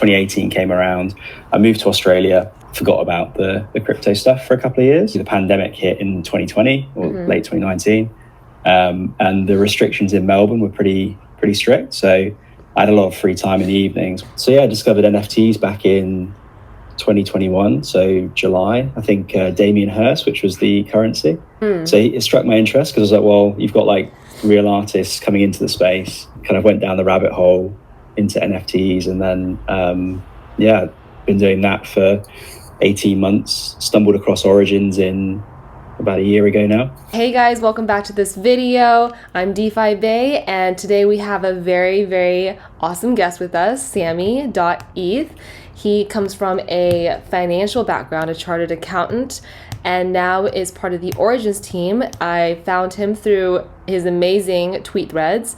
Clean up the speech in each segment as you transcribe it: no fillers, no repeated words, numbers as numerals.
2018 came around, I moved to Australia, forgot about the crypto stuff for a couple of years. The pandemic hit in 2020 or late 2019, and the restrictions in Melbourne were pretty strict. So I had a lot of free time in the evenings. So yeah, I discovered NFTs back in 2021, so July. I think Damien Hirst, which was the currency. So it struck my interest because I was like, well, you've got like real artists coming into the space. Kind of went down the rabbit hole into NFTs, and then been doing that for 18 months. Stumbled across Origins in about a year ago now. Hey guys, welcome back to this video. I'm Defibae, and today we have a very, very awesome guest with us, S4mmy.eth. He comes from a financial background, a chartered accountant, and now is part of the Origins team. I found him through his amazing tweet threads,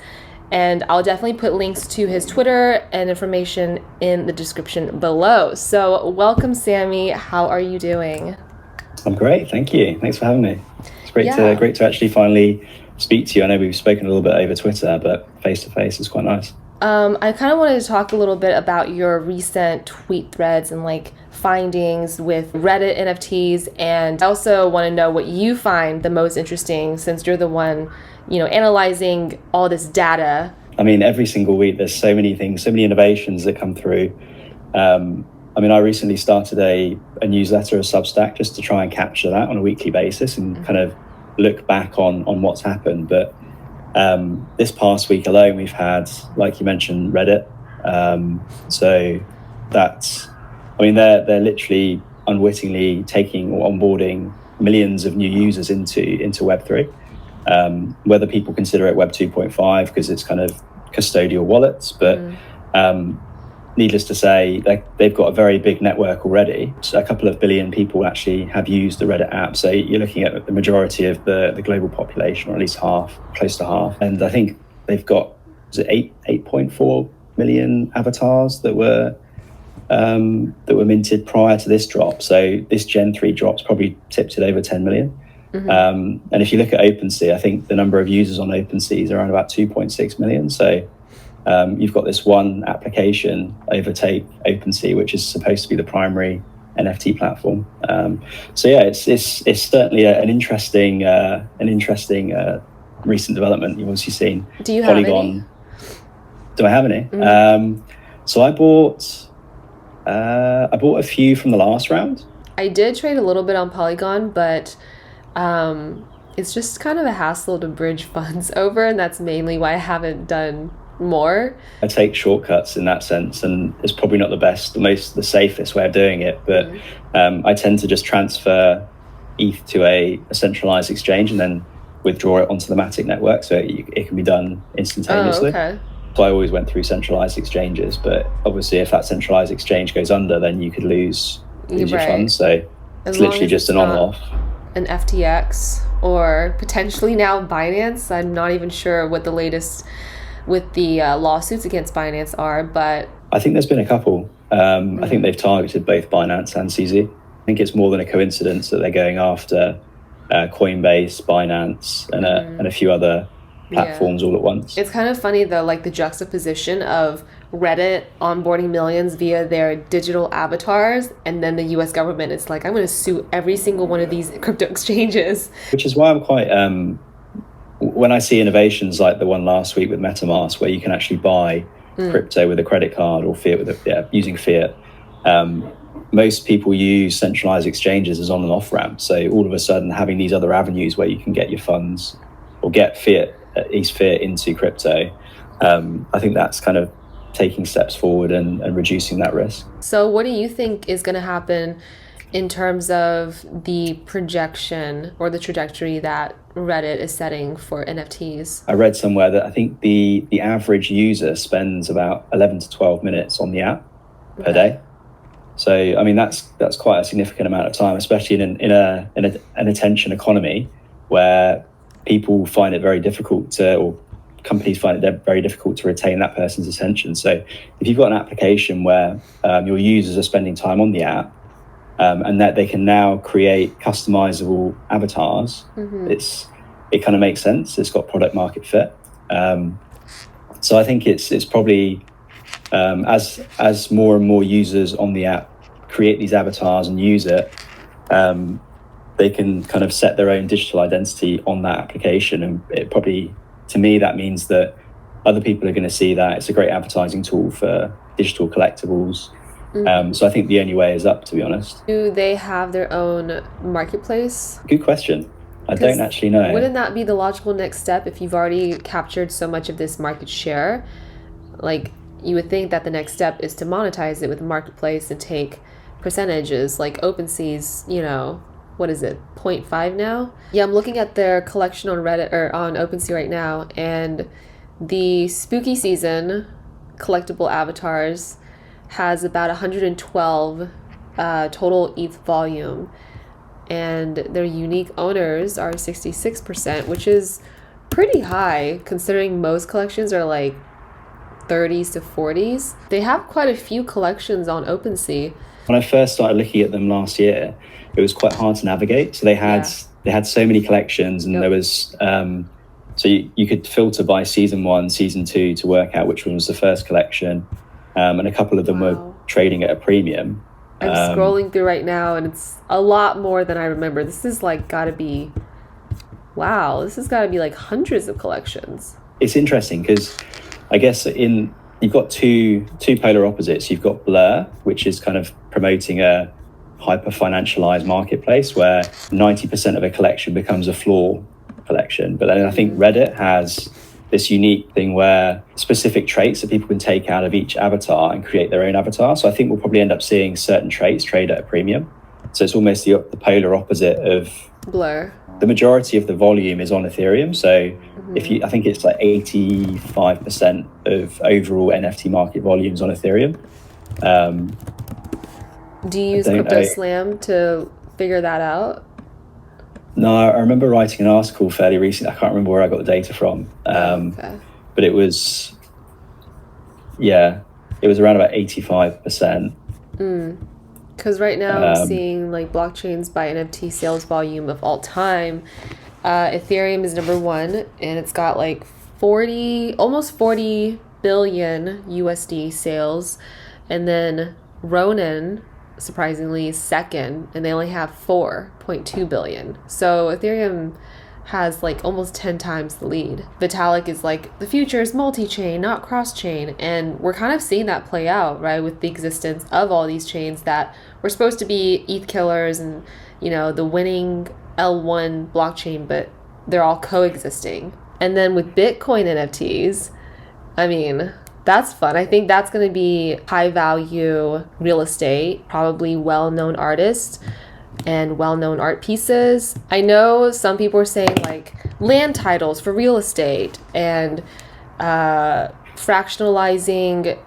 and I'll definitely put links to his Twitter and information in the description below. So welcome, Sammy. How are you doing? I'm great, thank you. Thanks for having me. It's great to actually finally speak to you. I know we've spoken a little bit over Twitter, but face to face is quite nice. I kind of wanted to talk a little bit about your recent tweet threads and like findings with Reddit NFTs, and I also want to know what you find the most interesting, since you're the one, analyzing all this data. I mean, every single week there's so many things, so many innovations that come through. I recently started a newsletter, a Substack, just to try and capture that on a weekly basis and kind of look back on what's happened. But this past week alone, we've had, like you mentioned, Reddit. So that's, they're literally unwittingly taking or onboarding millions of new users into Web3. Whether people consider it Web 2.5 because it's kind of custodial wallets, but needless to say, they've got a very big network already. So a couple of billion people actually have used the Reddit app. So you're looking at the majority of the global population, or at least half, close to half. And I think they've got 8.4 million avatars that were minted prior to this drop. So this Gen 3 drop's probably tipped it over 10 million. And if you look at OpenSea, I think the number of users on OpenSea is around about 2.6 million. So you've got this one application overtake OpenSea, which is supposed to be the primary NFT platform. It's certainly an interesting recent development. You've obviously seen. Do you Polygon. have any? Do I have any? So I bought a few from the last round. I did trade a little bit on Polygon, but it's just kind of a hassle to bridge funds over, and that's mainly why I haven't done more. I take shortcuts in that sense, and it's probably not the safest way of doing it, but I tend to just transfer ETH to a centralized exchange and then withdraw it onto the Matic network, so it can be done instantaneously. So I always went through centralized exchanges, but obviously if that centralized exchange goes under, then you could lose your funds. So it's literally just an on and off. An FTX or potentially now Binance. I'm not even sure what the latest with the lawsuits against Binance are, but I think there's been a couple. I think they've targeted both Binance and CZ. I think it's more than a coincidence that they're going after Coinbase, Binance, and a few other platforms all at once. It's kind of funny though, like the juxtaposition of Reddit onboarding millions via their digital avatars, and then the US government is like, I'm going to sue every single one of these crypto exchanges. Which is why I'm quite when I see innovations like the one last week with MetaMask, where you can actually buy crypto with a credit card or fiat using fiat, most people use centralized exchanges as on and off ramps. So all of a sudden having these other avenues where you can get your funds or get fiat, at least fiat, into crypto, I think that's kind of taking steps forward and reducing that risk. So what do you think is going to happen in terms of the projection or the trajectory that Reddit is setting for NFTs? I read somewhere that I think the average user spends about 11 to 12 minutes on the app per day. So that's quite a significant amount of time, especially in an attention economy where people find it very difficult or companies find it very difficult to retain that person's attention. So if you've got an application where your users are spending time on the app, and that they can now create customizable avatars, it kind of makes sense. It's got product market fit. So I think it's probably As more and more users on the app create these avatars and use it, they can kind of set their own digital identity on that application. And it probably, to me, that means that other people are going to see that. It's a great advertising tool for digital collectibles. So I think the only way is up, to be honest. Do they have their own marketplace? Good question. I don't actually know. Wouldn't that be the logical next step if you've already captured so much of this market share? Like, you would think that the next step is to monetize it with a marketplace and take percentages, like OpenSea's, what is it, 0.5 now? Yeah, I'm looking at their collection on Reddit or on OpenSea right now, and the spooky season collectible avatars has about 112 total ETH volume, and their unique owners are 66%, which is pretty high considering most collections are like 30s to 40s. They have quite a few collections on OpenSea. When I first started looking at them last year, it was quite hard to navigate. So they had so many collections, and there was so you could filter by season 1, season 2 to work out which one was the first collection, and a couple of them were trading at a premium. I'm scrolling through right now, and it's a lot more than I remember. This is like got to be like hundreds of collections. It's interesting because I guess you've got two polar opposites. You've got Blur, which is kind of promoting a hyper financialized marketplace where 90% of a collection becomes a floor collection. But then I think Reddit has this unique thing where specific traits that people can take out of each avatar and create their own avatar. So I think we'll probably end up seeing certain traits trade at a premium. So it's almost the polar opposite of Blur. The majority of the volume is on Ethereum. So I think it's like 85% of overall NFT market volumes on Ethereum. Do you use CryptoSlam to figure that out? No, I remember writing an article fairly recently. I can't remember where I got the data from. But it was around about 85%. Because right now I'm seeing like blockchains by NFT sales volume of all time. Ethereum is number 1, and it's got like almost 40 billion USD sales. And then Ronin, surprisingly, is second, and they only have 4.2 billion. So Ethereum has like almost 10 times the lead. Vitalik is like, the future is multi-chain, not cross-chain. And we're kind of seeing that play out, right, with the existence of all these chains that were supposed to be ETH killers and, the winning L1 blockchain, but they're all coexisting. And then with Bitcoin NFTs, I mean, that's fun. I think that's going to be high value real estate, probably well-known artists and well-known art pieces. I know some people are saying like land titles for real estate and fractionalizing,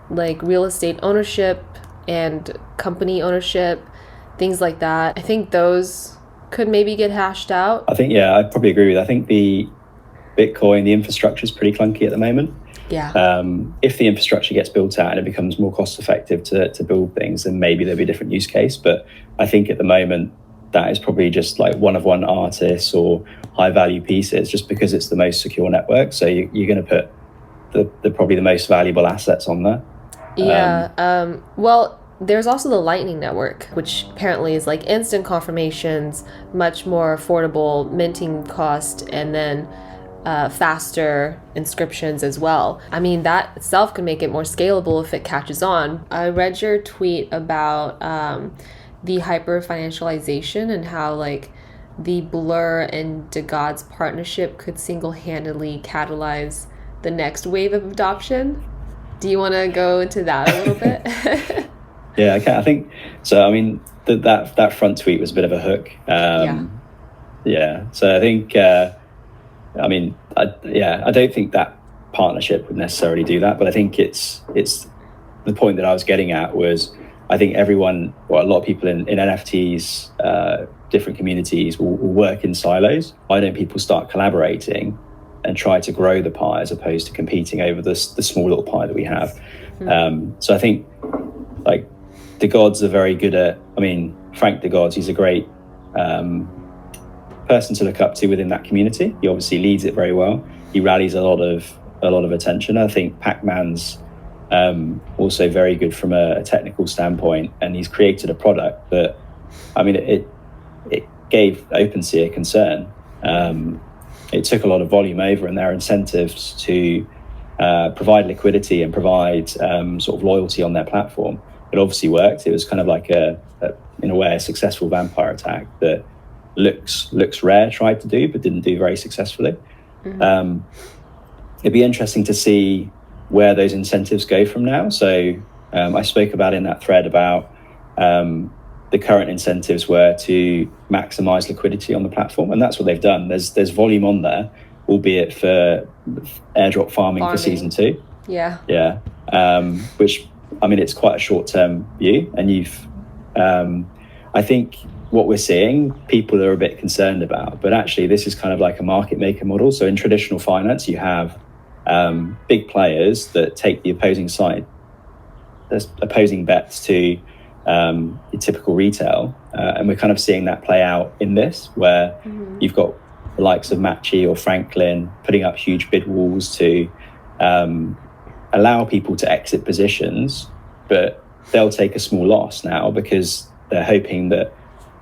like real estate ownership and company ownership, things like that. I think those could maybe get hashed out. I think, I probably agree with that. I think the Bitcoin, the infrastructure is pretty clunky at the moment. Yeah. If the infrastructure gets built out and it becomes more cost effective to build things, then maybe there'll be a different use case. But I think at the moment, that is probably just like one of one artists or high value pieces, just because it's the most secure network. So you're going to put probably the most valuable assets on there. Yeah. Well, there's also the Lightning Network, which apparently is like instant confirmations, much more affordable minting cost, and then faster inscriptions as well. I mean, that itself can make it more scalable if it catches on. I read your tweet about the hyper financialization and how like the Blur and DeGod's partnership could single-handedly catalyze the next wave of adoption. Do you want to go into that a little bit? Yeah, okay. I think so. I mean, that front tweet was a bit of a hook. So I think, I don't think that partnership would necessarily do that, but I think it's the point that I was getting at was, I think a lot of people in NFTs, different communities will work in silos. Why don't people start collaborating and try to grow the pie as opposed to competing over the small little pie that we have? So I think like the gods are very good at, Frank the Gods, he's a great person to look up to within that community. He obviously leads it very well. He rallies a lot of a lot of attention. I think Pac-Man's also very good from a technical standpoint, and he's created a product that, I mean, it gave OpenSea a concern. It took a lot of volume over, and their incentives to provide liquidity and provide sort of loyalty on their platform. It obviously worked. It was kind of like in a way, a successful vampire attack that looks rare tried to do, but didn't do very successfully. It'd be interesting to see where those incentives go from now. So I spoke about in that thread about the current incentives were to maximize liquidity on the platform, and that's what they've done. There's volume on there, albeit for airdrop farming for season 2. Yeah. Which, I mean, it's quite a short-term view, and I think what we're seeing, people are a bit concerned about, but actually this is kind of like a market maker model. So in traditional finance, you have big players that take the opposing side, there's opposing bets to your typical retail, and we're kind of seeing that play out in this, where you've got the likes of Matchy or Franklin putting up huge bid walls to allow people to exit positions, but they'll take a small loss now because they're hoping that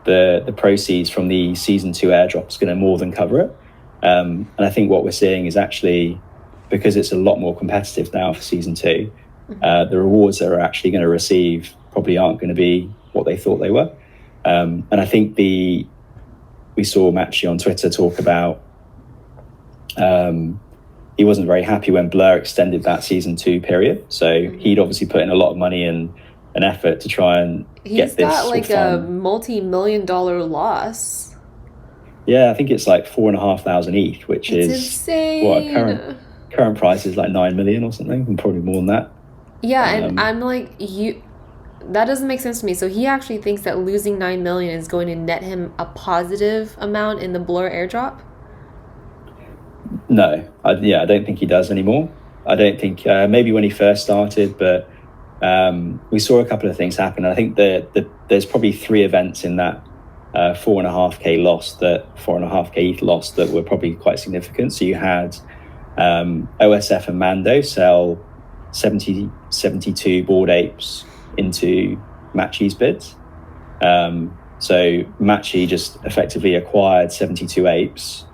the proceeds from the season 2 airdrop is going to more than cover it. And I think what we're seeing is actually, because it's a lot more competitive now for season 2, the rewards that are actually going to receive probably aren't going to be what they thought they were. And I think we saw Matchy on Twitter talk about he wasn't very happy when Blur extended that season 2 period. So he'd obviously put in a lot of money and an effort to try and get this. He's got like a multi-million-dollar loss. Yeah, I think it's like 4,500 ETH, which is insane. What current price is like 9 million or something, and probably more than that. Yeah, and I'm like, that doesn't make sense to me. So he actually thinks that losing 9 million is going to net him a positive amount in the Blur airdrop? No, I don't think he does anymore. I don't think, maybe when he first started, but we saw a couple of things happen. I think there's probably 3 events in that 4.5k loss, that 4.5k ETH loss, that were probably quite significant. So you had OSF and Mando sell 72 Bored Apes into Matchy's bids. So Matchy just effectively acquired 72 apes.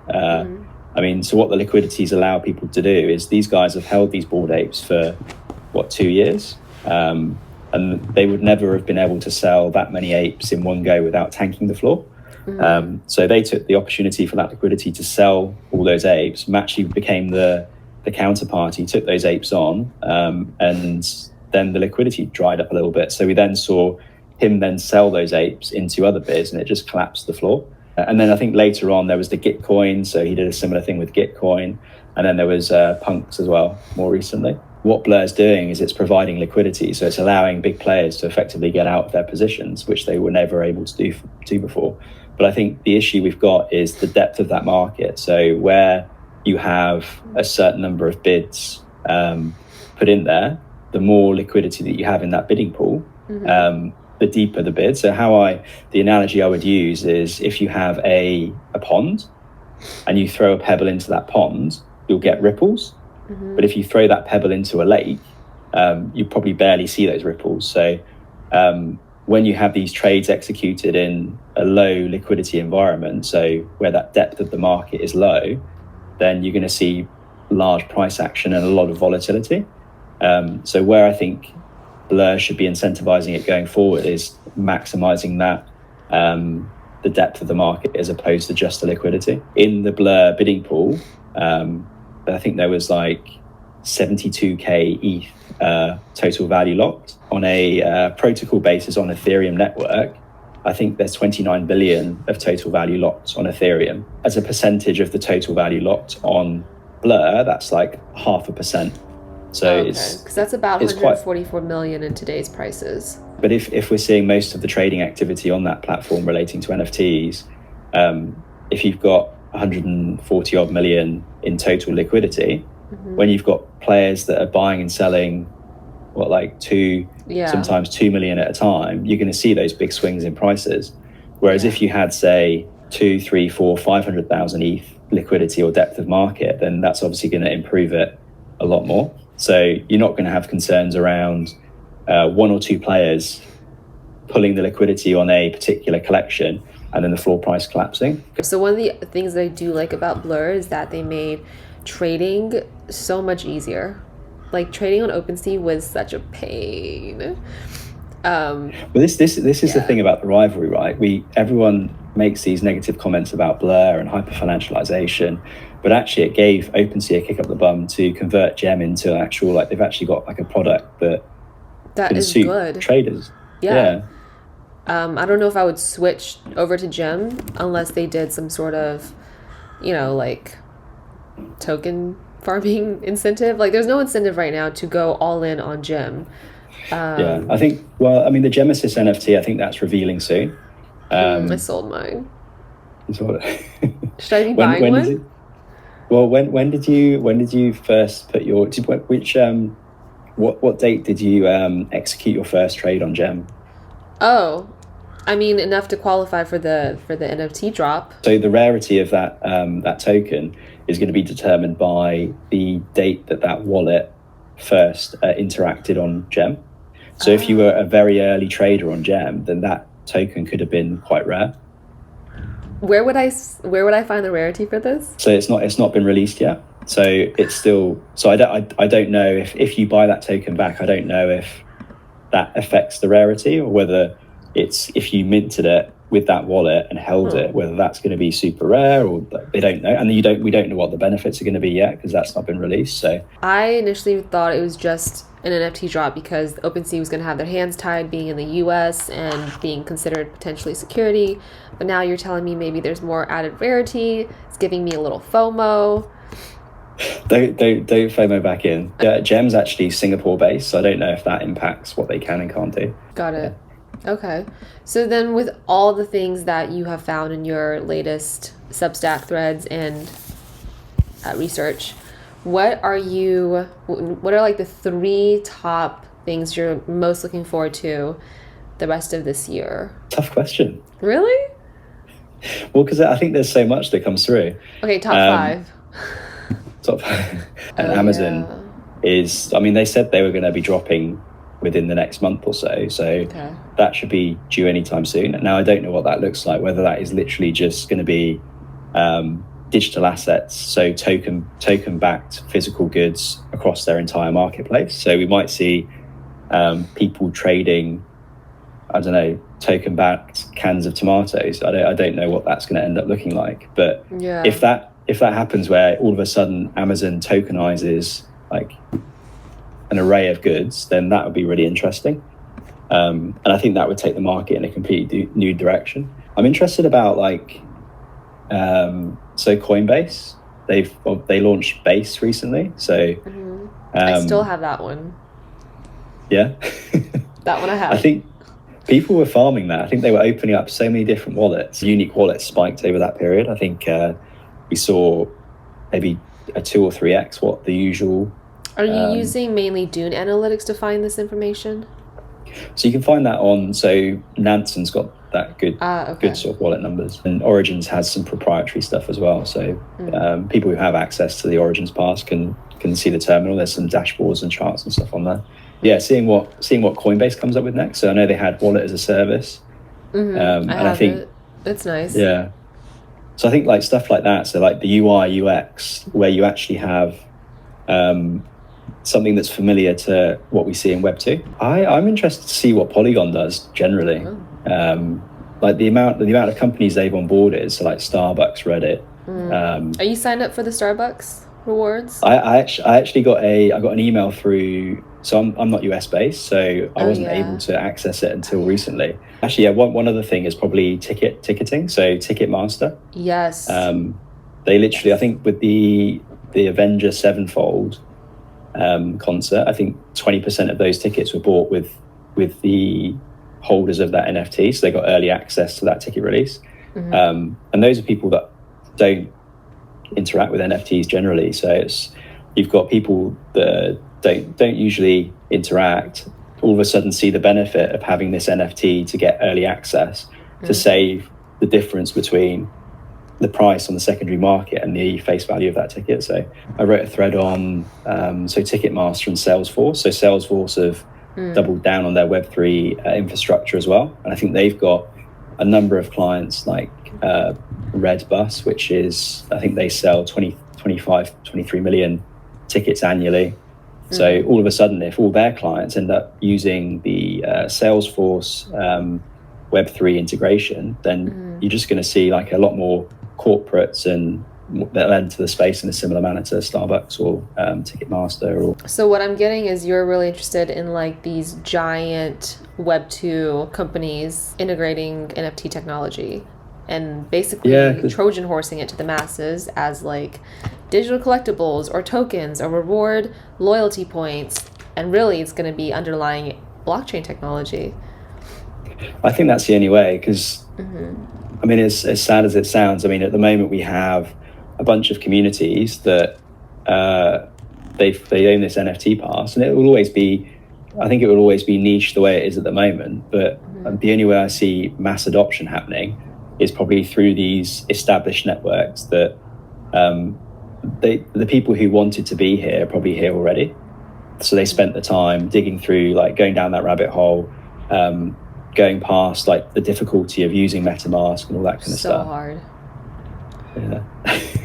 I mean, so what the liquidities allow people to do is these guys have held these Bored Apes for 2 years, and they would never have been able to sell that many apes in one go without tanking the floor. So they took the opportunity for that liquidity to sell all those apes. Matchy became the counterparty, took those apes on, and then the liquidity dried up a little bit. So we then saw him then sell those apes into other bids, and it just collapsed the floor. And then I think later on there was the Gitcoin, so he did a similar thing with Gitcoin, and then there was Punks as well more recently. What Blur's doing is it's providing liquidity, so it's allowing big players to effectively get out of their positions, which they were never able to do before. But I think the issue we've got is the depth of that market. So where you have a certain number of bids put in there, the more liquidity that you have in that bidding pool, the deeper the bid. So the analogy I would use is, if you have a pond and you throw a pebble into that pond, you'll get ripples. But if you throw that pebble into a lake, you probably barely see those ripples. So when you have these trades executed in a low liquidity environment, so where that depth of the market is low, then you're going to see large price action and a lot of volatility. So where I think Blur should be incentivizing it going forward is maximizing that, the depth of the market as opposed to just the liquidity. In the Blur bidding pool, I think there was like 72k ETH total value locked. On a protocol basis on Ethereum network, I think there's 29 billion of total value locked on Ethereum. As a percentage of the total value locked on Blur, that's like 0.5%. So because that's about 144 million in today's prices. But if we're seeing most of the trading activity on that platform relating to NFTs, if you've got 140 odd million in total liquidity, when you've got players that are buying and selling sometimes 2 million at a time, you're going to see those big swings in prices. Whereas if you had, say, 2, 3, 4, 500,000 ETH liquidity or depth of market, then that's obviously going to improve it a lot more. So you're not going to have concerns around one or two players pulling the liquidity on a particular collection and then the floor price collapsing. So one of the things that I do like about Blur is that they made trading so much easier. Like trading on OpenSea was such a pain. Well, this is the thing about the rivalry, right? Everyone makes these negative comments about Blur and hyper financialization, but actually it gave OpenSea a kick up the bum to convert Gem into actual, like they've actually got like a product that can is suit good traders. Yeah. I don't know if I would switch over to Gem unless they did some sort of, like token farming incentive. Like there's no incentive right now to go all in on Gem. I think, the Gemesis NFT, I think that's revealing soon. I sold mine. Should I be buying one? When did you first put your, what date did you execute your first trade on Gem? Oh, enough to qualify for the NFT drop. So the rarity of that token is going to be determined by the date that wallet first interacted on Gem. So if you were a very early trader on Gem, then that token could have been quite rare. Where would I find the rarity for this? So it's not been released yet. So it's still, so I don't know if you buy that token back, I don't know if that affects the rarity or whether it's, if you minted it with that wallet and held it, whether that's going to be super rare or they don't know. And we don't know what the benefits are going to be yet because that's not been released. So I initially thought it was just an NFT drop because OpenSea was going to have their hands tied being in the US and being considered potentially security. But now you're telling me maybe there's more added rarity. It's giving me a little FOMO. Don't FOMO back in. Gem's actually Singapore based, so I don't know if that impacts what they can and can't do. Got it. Okay. So then with all the things that you have found in your latest Substack threads and research, what are like the 3 top things you're most looking forward to the rest of this year? Tough question. Really? Well, because I think there's so much that comes through. Okay, top 5. Top 5. And Amazon is, they said they were going to be dropping within the next month or so. So that should be due anytime soon. Now, I don't know what that looks like, whether that is literally just going to be digital assets, so token-backed physical goods across their entire marketplace. So we might see people trading, I don't know, token-backed cans of tomatoes. I don't know what that's going to end up looking like. But if that happens, where all of a sudden Amazon tokenizes like an array of goods, then that would be really interesting. And I think that would take the market in a completely new direction. I'm interested about so Coinbase, they launched Base recently. So I still have that one. Yeah. That one I have. I think people were farming that. I think they were opening up so many different wallets. Unique wallets spiked over that period. I think we saw maybe a 2 or 3x what the usual. Are you using mainly Dune Analytics to find this information? So you can find that on, so Nanson's got that good sort of wallet numbers, and Origins has some proprietary stuff as well. So people who have access to the Origins pass can see the terminal. There's some dashboards and charts and stuff on there. Yeah, seeing what Coinbase comes up with next. So I know they had wallet as a service, I think it's nice. Yeah, so I think like stuff like that. So like the UI UX, where you actually have something that's familiar to what we see in Web2. I'm interested to see what Polygon does generally. Like the amount of companies they've onboarded, so like Starbucks, Reddit. Are you signed up for the Starbucks rewards? I actually got an email through. So I'm not US based, so I wasn't able to access it until recently. Actually, one other thing is probably ticketing. So Ticketmaster. Yes. They literally, I think with the Avenger Sevenfold concert, I think 20% of those tickets were bought with the holders of that NFT, so they got early access to that ticket release. And those are people that don't interact with NFTs generally. So you've got people that don't usually interact, all of a sudden see the benefit of having this NFT to get early access, to save the difference between the price on the secondary market and the face value of that ticket. So I wrote a thread on Ticketmaster and Salesforce. So Salesforce have doubled down on their Web3 infrastructure as well, and I think they've got a number of clients like Redbus, which is, I think they sell 23 million tickets annually. So all of a sudden, if all their clients end up using the Salesforce Web3 integration, then you're just going to see like a lot more corporates and that'll enter the space in a similar manner to Starbucks or Ticketmaster. So what I'm getting is you're really interested in like these giant Web2 companies integrating NFT technology and basically Trojan horsing it to the masses as like digital collectibles or tokens or reward loyalty points, and really it's going to be underlying blockchain technology. I think that's the only way, because I mean, as sad as it sounds, I mean, at the moment we have a bunch of communities that they own this NFT pass, and it will always be, I think it will always be niche the way it is at the moment, but the only way I see mass adoption happening is probably through these established networks that the people who wanted to be here are probably here already. So they spent the time digging through, like going down that rabbit hole, going past like the difficulty of using MetaMask and all that kind of stuff. So hard. Yeah.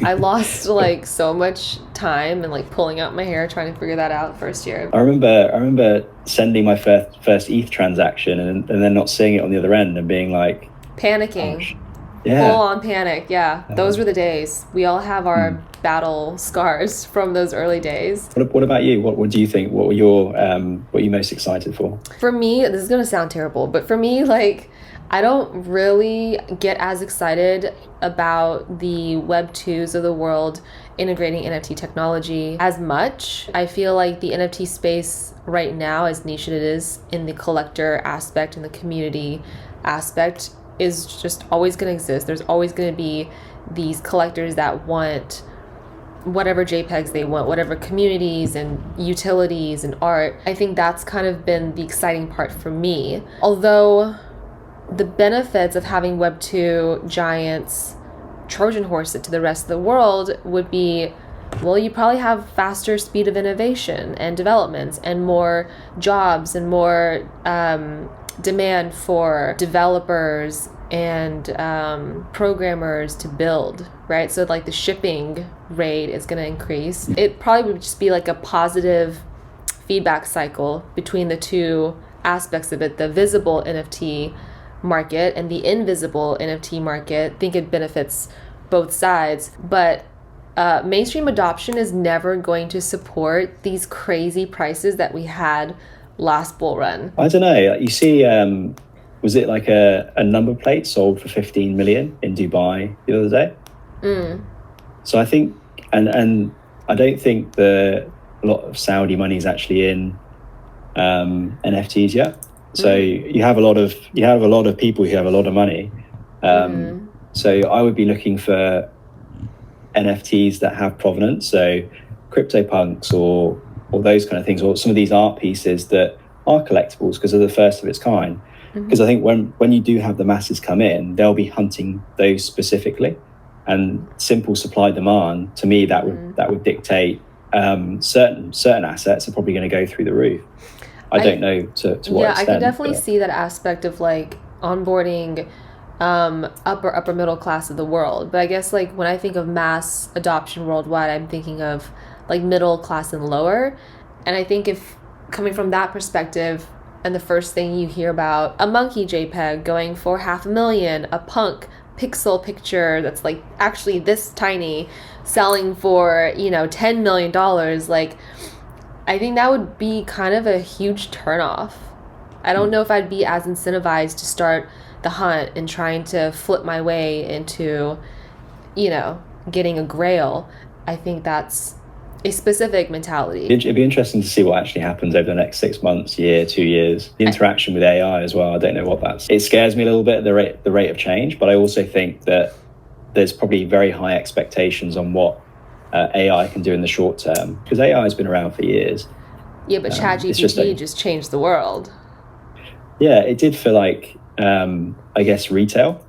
I lost like so much time and like pulling out my hair trying to figure that out first year. I remember sending my first ETH transaction and then not seeing it on the other end and being like panicking. Yeah. Full on panic. Yeah. Those were the days. We all have our battle scars from those early days. What about you? What do you think? What were your what are you most excited for? For me, this is gonna sound terrible, but for me, like, I don't really get as excited about the Web 2s of the world integrating NFT technology as much. I feel like the NFT space right now, as niche as it is in the collector aspect and the community aspect, is just always going to exist. There's always going to be these collectors that want whatever JPEGs they want, whatever communities and utilities and art. I think that's kind of been the exciting part for me. Although the benefits of having Web 2 giants Trojan horse it to the rest of the world would be, well, you probably have faster speed of innovation and developments and more jobs and more demand for developers and programmers to build, right? So like the shipping rate is going to increase. It probably would just be like a positive feedback cycle between the two aspects of it, the visible NFT market and the invisible NFT market. I think it benefits both sides, but mainstream adoption is never going to support these crazy prices that we had last bull run. I don't know. You see, was it like a number plate sold for 15 million in Dubai the other day? So I think, and I don't think a lot of Saudi money is actually in NFTs yet. So you have a lot of people who have a lot of money. So I would be looking for NFTs that have provenance. So CryptoPunks or those kind of things, or some of these art pieces that are collectibles because they're the first of its kind. Because I think when you do have the masses come in, they'll be hunting those specifically, and simple supply demand, to me, that would dictate certain assets are probably going to go through the roof. I don't know to what extent. Yeah, I can definitely see that aspect of like onboarding upper middle class of the world. But I guess like when I think of mass adoption worldwide, I'm thinking of like middle class and lower. And I think if coming from that perspective, and the first thing you hear about a monkey JPEG going for $500,000, a punk pixel picture that's like actually this tiny selling for, $10 million, like, I think that would be kind of a huge turnoff. I don't know if I'd be as incentivized to start the hunt and trying to flip my way into, getting a grail. I think that's a specific mentality. It'd be interesting to see what actually happens over the next 6 months, year, 2 years. The interaction with AI as well. I don't know what it scares me a little bit, the rate of change, but I also think that there's probably very high expectations on what AI can do in the short term, because AI has been around for years. Yeah, but ChatGPT just changed the world. Yeah, it did for like, I guess, retail,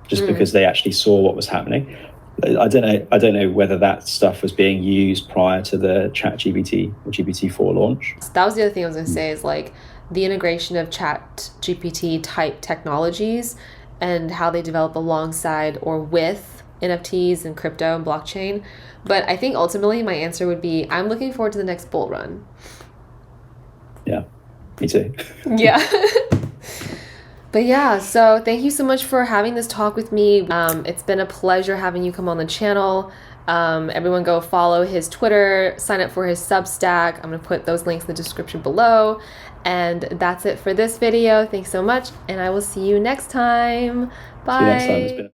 just because they actually saw what was happening. I don't know whether that stuff was being used prior to the ChatGPT or GPT-4 launch. That was the other thing I was going to say, is like the integration of ChatGPT type technologies and how they develop alongside or with NFTs and crypto and blockchain. But I think ultimately my answer would be, I'm looking forward to the next bull run. Yeah, me too. Yeah. But yeah, so thank you so much for having this talk with me. It's been a pleasure having you come on the channel. Everyone go follow his Twitter, sign up for his Substack. I'm going to put those links in the description below. And that's it for this video. Thanks so much, and I will see you next time. Bye. See you next time. It's been